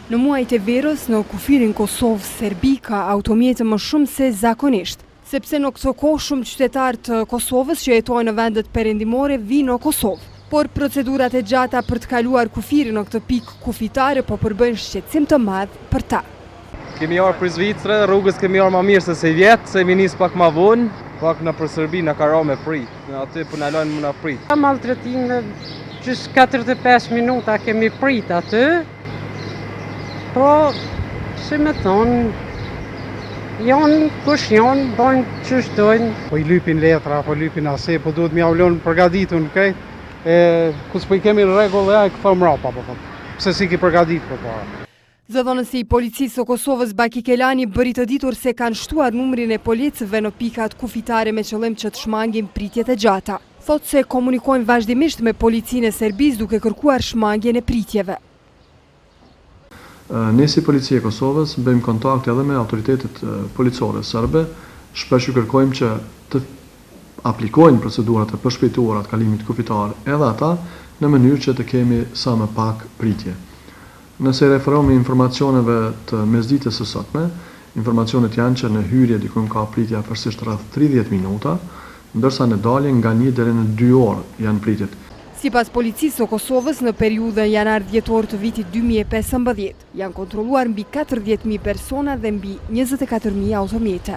Në muajt e verës, në kufirin Kosovë, Serbi ka automjete më shumë se zakonisht, sepse në këtë kohë shumë qytetarë të Kosovës që jetojnë në vendet perëndimore vinë në Kosovë. Por procedurat e gjata për të kaluar kufirin në këtë pikë kufitare po përbëjnë shqetësim të madh për ta. Kemi arë për Zvicrë, rrugës kemi arë ma mirë se vjetë, se mi nisë pak ma vonë, pak në për Serbi në ka ra me prit, në aty për në lojnë më në prit. Maltretinë gjys 45 minuta kemi prit aty, po, si me thonë, janë kush janë, bojnë që shtojnë. Po i lypin letra, po lypin ase, po duhet mi avlon përgaditun, kejt, kus po i kemi në regull e këto mrapa, po, pse si ki përgadit për para. Zëdhënësi i policisë së Kosovës Baki Kelani bëri të ditur se kanë shtuar numrin e policëve në pikat kufitare me qëllim që të shmangin pritjet e gjata. Thotë se komunikojnë vazhdimisht me policinë e Serbisë duke kërkuar shmangjen e pritjeve. Ne si policia e Kosovës bëjmë kontakt edhe me autoritetet policore serbe, shpesh ju kërkojmë që të aplikojnë procedurat e përshpejtuara të kalimit kufitar edhe ata në mënyrë që të kemi sa më pak pritje. Nëse referohemi informacioneve të mesditës së sotme, informacionet janë që në hyrje diku ka pritje afërsisht rreth 30 minuta, ndërsa në dalje nga 1 deri në 2 orë janë pritjet. Sipas policisë së Kosovës, në periudhën janar-dhjetor të vitit 2015, janë kontrolluar mbi 40.000 persona dhe mbi 24.000 automjete.